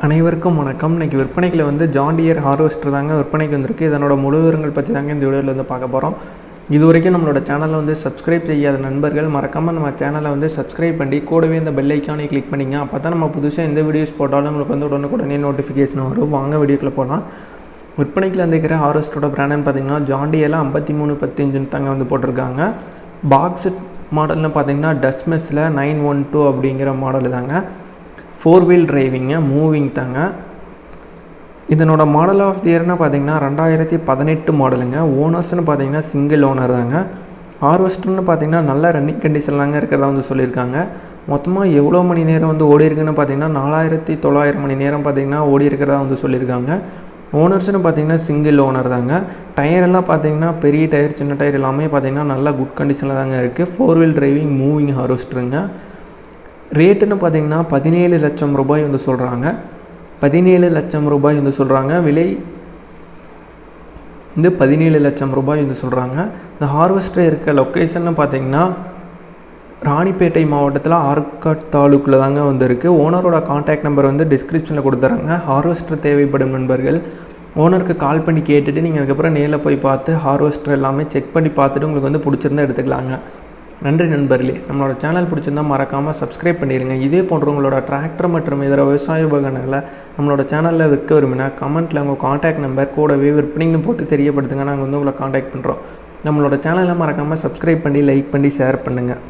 அனைவருக்கும் வணக்கம். இன்றைக்கி விற்பனைக்கு வந்து ஜான் டியர் ஹார்வெஸ்டர் தாங்க விற்பனைக்கு வந்திருக்கு. இதனோட முழு விவரங்கள் பற்றி தாங்க இந்த வீடியோவில் வந்து பார்க்க போகிறோம். இது வரைக்கும் நம்மளோட சேனலில் வந்து சப்ஸ்கிரைப் செய்யாத நண்பர்கள் மறக்காமல் நம்ம சேனலை வந்து சப்ஸ்கிரைப் பண்ணி கூடவே இந்த பெல் ஐக்கானை கிளிக் பண்ணிங்க. அப்போ தான் நம்ம புதுசாக எந்த வீடியோஸ் போட்டாலும் உங்களுக்கு வந்து உடனுக்குடனே நோட்டிஃபிகேஷன் வரும். வாங்க வீடியோக்குள்ளே போகலாம். விற்பனைக்கு வந்துருக்கிற ஹார்வெஸ்டரோட பிராண்டுன்னு பார்த்தீங்கன்னா ஜான் டியரில் 5315 தாங்க வந்து போட்டிருக்காங்க. பாக்ஸ் மாடல்னு பார்த்தீங்கன்னா டஸ்மெஸில் 912 அப்படிங்கிற மாடல் தாங்க. 4 வீல் டிரைவிங்க, மூவிங் தாங்க. இதனோட மாடல் ஆஃப் தி இயர்னு பார்த்தீங்கன்னா 2018 மாடலுங்க. ஓனர்ஸ்னு பார்த்தீங்கன்னா சிங்கிள் ஓனர் தாங்க. ஹார்வெஸ்டர்னு பார்த்தீங்கன்னா நல்ல ரன்னிங் கண்டிஷன்லாங்க இருக்கிறதா வந்து சொல்லியிருக்காங்க. மொத்தமாக எவ்வளோ மணி நேரம் வந்து ஓடி இருக்குன்னு பார்த்தீங்கன்னா 4900 மணி நேரம் பார்த்தீங்கன்னா ஓடி இருக்கிறதா வந்து சொல்லியிருக்காங்க. ஓனர்ஸ்னு பார்த்தீங்கன்னா சிங்கிள் ஓனர் தாங்க. டயரெல்லாம் பார்த்தீங்கன்னா பெரிய டயர் சின்ன டயர் எல்லாமே பார்த்தீங்கன்னா நல்லா குட் கண்டிஷனில் தாங்க இருக்குது. 4 வீல் டிரைவிங் மூவிங் ஹார்வெஸ்டருங்க. ரேட்டுன்னு பார்த்தீங்கன்னா 17 லட்சம் ரூபாய் வந்து சொல்கிறாங்க. 17 லட்சம் ரூபாய் வந்து சொல்கிறாங்க. விலை வந்து 17 லட்சம் ரூபாய் வந்து சொல்கிறாங்க. இந்த ஹார்வெஸ்டர் இருக்க லொக்கேஷன்னு பார்த்தீங்கன்னா ராணிப்பேட்டை மாவட்டத்தில் ஆற்காடு தாலுக்கில் தாங்க வந்து இருக்குது. ஓனரோட கான்டாக்ட் நம்பர் வந்து டிஸ்கிரிப்ஷனில் கொடுத்துறாங்க. ஹார்வெஸ்டர் தேவைப்படும் நண்பர்கள் ஓனருக்கு கால் பண்ணி கேட்டுட்டு நீங்கள் அதுக்கப்புறம் நேரில் போய் பார்த்து ஹார்வெஸ்டர் எல்லாமே செக் பண்ணி பார்த்துட்டு உங்களுக்கு வந்து பிடிச்சிருந்தா எடுத்துக்கலாங்க. நன்றி நண்பர்களே. நம்மளோட சேனல் பிடிச்சிருந்தால் மறக்காமல் சப்ஸ்கிரைப் பண்ணிடுங்க. இதே போன்ற உங்களோட டிராக்டர் மற்றும் இதர விவசாய உபகரணங்களை நம்மளோட சேனலில் விற்க விரும்பினா கமெண்ட்டில் உங்கள் கான்டாக்ட் நம்பர் கூடவே விற்பனைன்னு போட்டு தெரியப்படுத்துங்க. நாங்கள் வந்து உங்களை கான்டாக்ட் பண்ணுறோம். நம்மளோட சேனலை மறக்காமல் சப்ஸ்கிரைப் பண்ணி லைக் பண்ணி ஷேர் பண்ணுங்கள்.